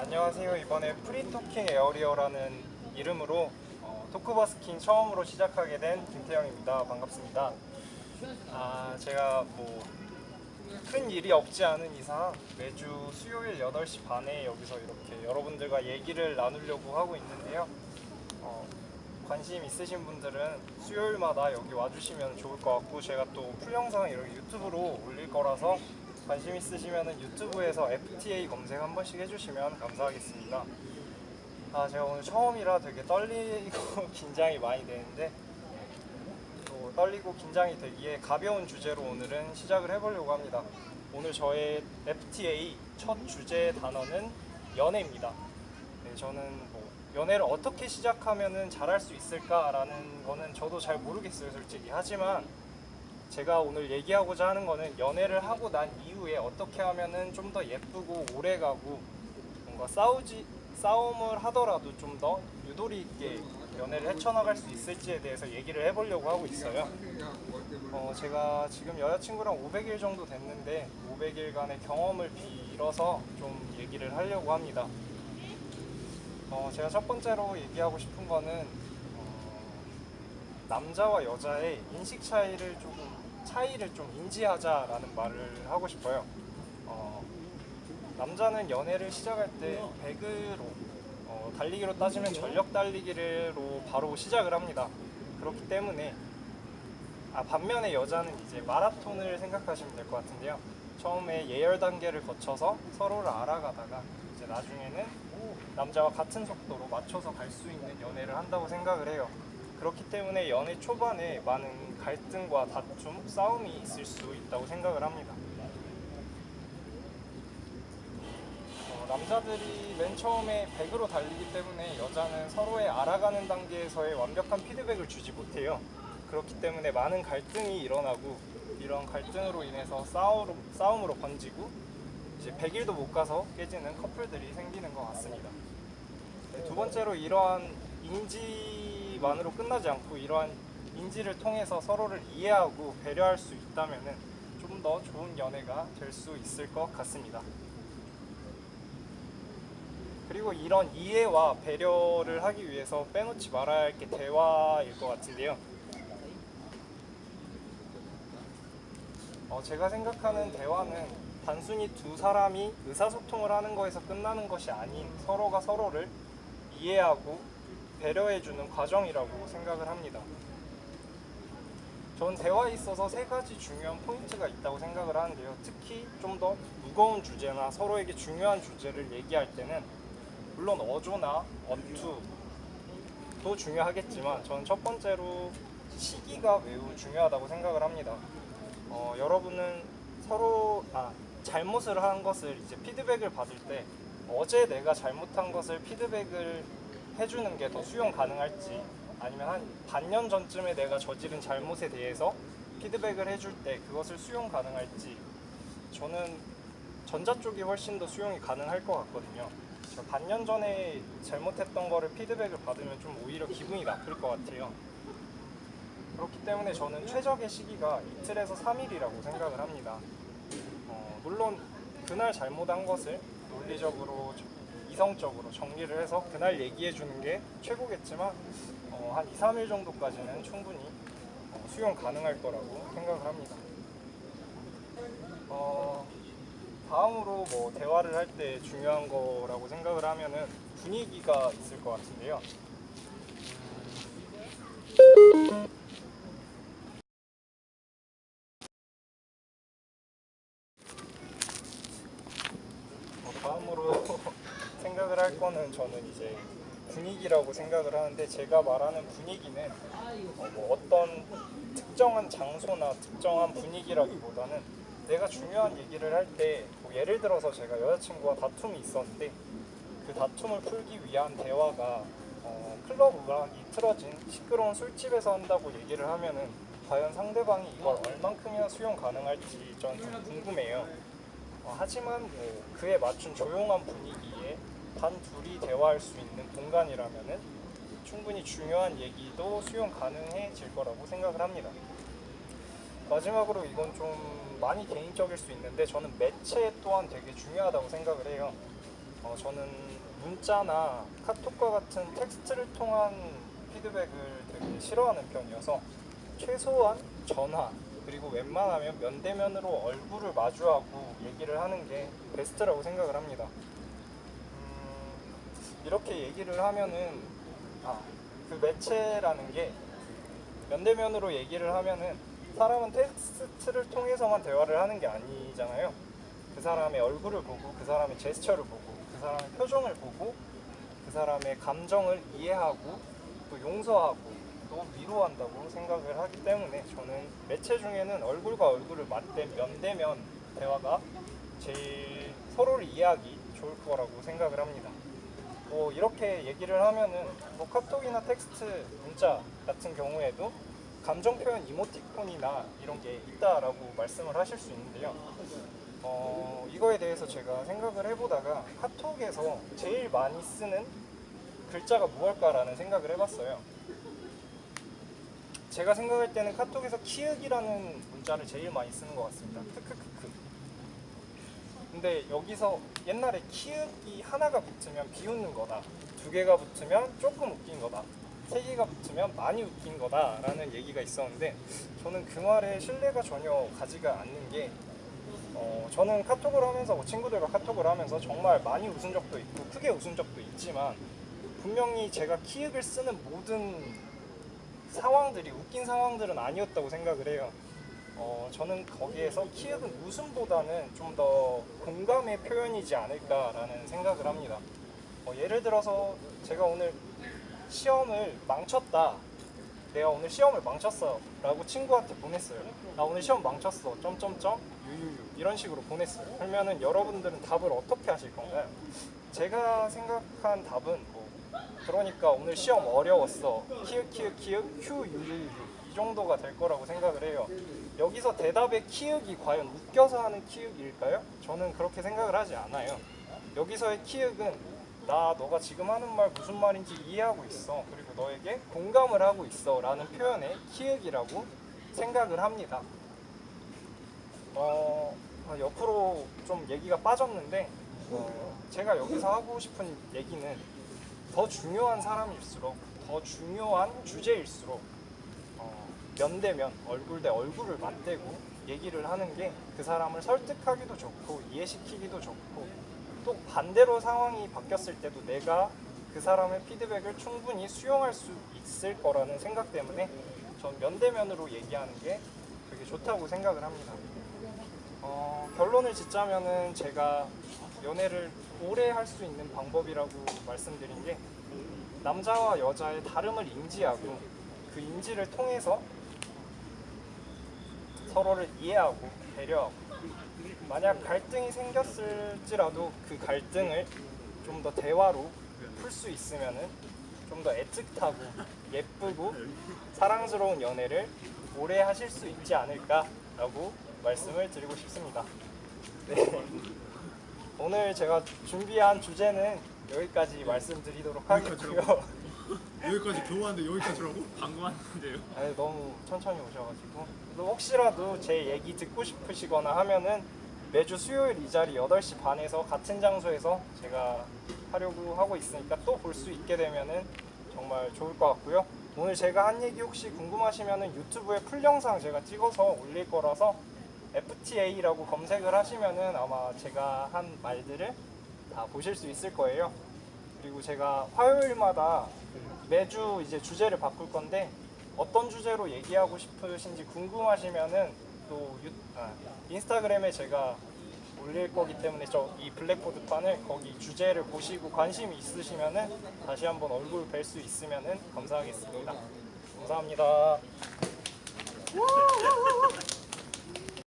안녕하세요. 이번에 프리토킹 에어리어라는 이름으로 토크버스킹 처음으로 시작하게 된 김태형입니다. 반갑습니다. 제가 큰 일이 없지 않은 이상 매주 수요일 8시 반에 여기서 이렇게 여러분들과 얘기를 나누려고 하고 있는데요. 관심 있으신 분들은 수요일마다 여기 와주시면 좋을 것 같고, 제가 또 풀 영상 이렇게 유튜브로 올릴 거라서 관심 있으시면 유튜브에서 FTA 검색 한 번씩 해주시면 감사하겠습니다. 제가 오늘 처음이라 되게 떨리고 긴장이 많이 되는데, 또 떨리고 긴장이 되기에 가벼운 주제로 오늘은 시작을 해보려고 합니다. 오늘 저의 FTA 첫 주제 단어는 연애입니다. 네, 저는 연애를 어떻게 시작하면 잘할 수 있을까라는 거는 저도 잘 모르겠어요, 솔직히. 하지만 제가 오늘 얘기하고자 하는 거는 연애를 하고 난 이후에 어떻게 하면은 좀 더 예쁘고 오래가고, 뭔가 싸움을 하더라도 좀 더 유도리 있게 연애를 헤쳐나갈 수 있을지에 대해서 얘기를 해보려고 하고 있어요. 제가 지금 여자친구랑 500일 정도 됐는데 500일간의 경험을 빌어서 좀 얘기를 하려고 합니다. 제가 첫 번째로 얘기하고 싶은 거는 남자와 여자의 인식 차이를 좀 인지하자라는 말을 하고 싶어요. 남자는 연애를 시작할 때 배그로, 달리기로 따지면 전력 달리기로 바로 시작을 합니다. 그렇기 때문에 반면에 여자는 이제 마라톤을 생각하시면 될 것 같은데요. 처음에 예열 단계를 거쳐서 서로를 알아가다가 이제 나중에는 남자와 같은 속도로 맞춰서 갈 수 있는 연애를 한다고 생각을 해요. 그렇기 때문에 연애 초반에 많은 갈등과 다툼, 싸움이 있을 수 있다고 생각을 합니다. 남자들이 맨 처음에 100으로 달리기 때문에 여자는 서로의 알아가는 단계에서의 완벽한 피드백을 주지 못해요. 그렇기 때문에 많은 갈등이 일어나고, 이런 갈등으로 인해서 싸움으로 번지고 이제 100일도 못 가서 깨지는 커플들이 생기는 것 같습니다. 두 번째로, 이러한 인지만으로 끝나지 않고 이러한 인지를 통해서 서로를 이해하고 배려할 수 있다면 좀 더 좋은 연애가 될 수 있을 것 같습니다. 그리고 이런 이해와 배려를 하기 위해서 빼놓지 말아야 할 게 대화일 것 같은데요. 제가 생각하는 대화는 단순히 두 사람이 의사소통을 하는 거에서 끝나는 것이 아닌 서로가 서로를 이해하고 배려해주는 과정이라고 생각을 합니다. 전 대화에 있어서 3가지 중요한 포인트가 있다고 생각을 하는데요. 특히 좀 더 무거운 주제나 서로에게 중요한 주제를 얘기할 때는 물론 어조나 언투도 중요하겠지만, 저는 첫 번째로 시기가 매우 중요하다고 생각을 합니다. 여러분은 서로 잘못을 한 것을 이제 피드백을 받을 때 어제 내가 잘못한 것을 피드백을 해주는 게 더 수용 가능할지, 아니면 한 반년 전쯤에 내가 저지른 잘못에 대해서 피드백을 해줄 때 그것을 수용 가능할지, 저는 전자 쪽이 훨씬 더 수용이 가능할 것 같거든요. 반년 전에 잘못했던 거를 피드백을 받으면 좀 오히려 기분이 나쁠 것 같아요. 그렇기 때문에 저는 최적의 시기가 이틀에서 3일이라고 생각을 합니다. 물론 그날 잘못한 것을 논리적으로, 이성적으로 정리를 해서 그날 얘기해 주는 게 최고겠지만, 한 2, 3일 정도까지는 충분히 수용 가능할 거라고 생각을 합니다. 다음으로 대화를 할 때 중요한 거라고 생각을 하면은 분위기가 있을 것 같은데요. 다음으로 생각을 할 거는, 저는 이제 분위기라고 생각을 하는데, 제가 말하는 분위기는 어떤 특정한 장소나 특정한 분위기라기보다는 내가 중요한 얘기를 할 때, 예를 들어서 제가 여자친구와 다툼이 있었는데 그 다툼을 풀기 위한 대화가 클럽 음악이 틀어진 시끄러운 술집에서 한다고 얘기를 하면은 과연 상대방이 이걸 얼만큼이나 수용 가능할지 전 좀 궁금해요. 하지만 그에 맞춘 조용한 분위기에 단 둘이 대화할 수 있는 공간이라면은 충분히 중요한 얘기도 수용 가능해질 거라고 생각을 합니다. 마지막으로, 이건 좀 많이 개인적일 수 있는데 저는 매체 또한 되게 중요하다고 생각을 해요. 저는 문자나 카톡과 같은 텍스트를 통한 피드백을 되게 싫어하는 편이어서 최소한 전화 그리고 웬만하면 면대면으로 얼굴을 마주하고 얘기를 하는 게 베스트라고 생각을 합니다. 이렇게 얘기를 하면은 그 매체라는 게 면대면으로 얘기를 하면은 사람은 텍스트를 통해서만 대화를 하는 게 아니잖아요. 그 사람의 얼굴을 보고 그 사람의 제스처를 보고 그 사람의 표정을 보고 그 사람의 감정을 이해하고 또 용서하고 또 위로한다고 생각을 하기 때문에 저는 매체 중에는 얼굴과 얼굴을 맞댄 면대면 대화가 제일 서로를 이해하기 좋을 거라고 생각을 합니다. 뭐 이렇게 얘기를 하면은 뭐 카톡이나 텍스트, 문자 같은 경우에도 감정 표현 이모티콘이나 이런 게 있다라고 말씀을 하실 수 있는데요. 이거에 대해서 제가 생각을 해보다가 카톡에서 제일 많이 쓰는 글자가 무엇일까라는 생각을 해봤어요. 제가 생각할 때는 카톡에서 키읔이라는 문자를 제일 많이 쓰는 것 같습니다. 크크크크. 근데 여기서 옛날에 키읔이 하나가 붙으면 비웃는 거다, 두 개가 붙으면 조금 웃긴 거다, 세 개가 붙으면 많이 웃긴 거다라는 얘기가 있었는데 저는 그 말에 신뢰가 전혀 가지가 않는 게 저는 카톡을 하면서 친구들과 카톡을 하면서 정말 많이 웃은 적도 있고 크게 웃은 적도 있지만 분명히 제가 키읔을 쓰는 모든 상황들이 웃긴 상황들은 아니었다고 생각을 해요. 저는 거기에서 키읔은 웃음보다는 좀 더 공감의 표현이지 않을까라는 생각을 합니다. 예를 들어서 제가 오늘 시험을 망쳤다, 내가 오늘 시험을 망쳤어 라고 친구한테 보냈어요. 나 오늘 시험 망쳤어 점점점 유유유 이런 식으로 보냈어요. 그러면은 여러분들은 답을 어떻게 하실 건가요? 제가 생각한 답은 그러니까 오늘 시험 어려웠어 키읔 키읔 키읔 휴 유유유 이 정도가 될 거라고 생각을 해요. 여기서 대답의 키읔이 과연 웃겨서 하는 키읔일까요? 저는 그렇게 생각을 하지 않아요. 여기서의 키읔은 너가 지금 하는 말 무슨 말인지 이해하고 있어, 그리고 너에게 공감을 하고 있어 라는 표현의 키읔이라고 생각을 합니다. 옆으로 좀 얘기가 빠졌는데 제가 여기서 하고 싶은 얘기는 더 중요한 사람일수록, 더 중요한 주제일수록 면대면 얼굴 대 얼굴을 맞대고 얘기를 하는 게 그 사람을 설득하기도 좋고 이해시키기도 좋고 또 반대로 상황이 바뀌었을 때도 내가 그 사람의 피드백을 충분히 수용할 수 있을 거라는 생각 때문에 전 면대면으로 얘기하는 게 되게 좋다고 생각을 합니다. 결론을 짓자면은 제가 연애를 오래 할 수 있는 방법이라고 말씀드린 게 남자와 여자의 다름을 인지하고 그 인지를 통해서 서로를 이해하고 배려하고 만약 갈등이 생겼을지라도 그 갈등을 좀 더 대화로 풀 수 있으면은 좀 더 애틋하고 예쁘고 사랑스러운 연애를 오래 하실 수 있지 않을까라고 말씀을 드리고 싶습니다. 네. 오늘 제가 준비한 주제는 여기까지 말씀드리도록 하겠고요. 여기까지 겨우 왔는데 여기까지라고? 방금 왔는데요. 아니, 너무 천천히 오셔가지고 또 혹시라도 제 얘기 듣고 싶으시거나 하면은 매주 수요일 이 자리 8시 반에서 같은 장소에서 제가 하려고 하고 있으니까 또 볼 수 있게 되면은 정말 좋을 것 같고요. 오늘 제가 한 얘기 혹시 궁금하시면은 유튜브에 풀 영상 제가 찍어서 올릴 거라서 FTA라고 검색을 하시면은 아마 제가 한 말들을 다 보실 수 있을 거예요. 그리고 제가 화요일마다 매주 이제 주제를 바꿀 건데 어떤 주제로 얘기하고 싶으신지 궁금하시면은 또 인스타그램에 제가 올릴 거기 때문에 이 블랙보드 판을 거기 주제를 보시고 관심이 있으시면은 다시 한번 얼굴 뵐 수 있으면은 감사하겠습니다. 감사합니다.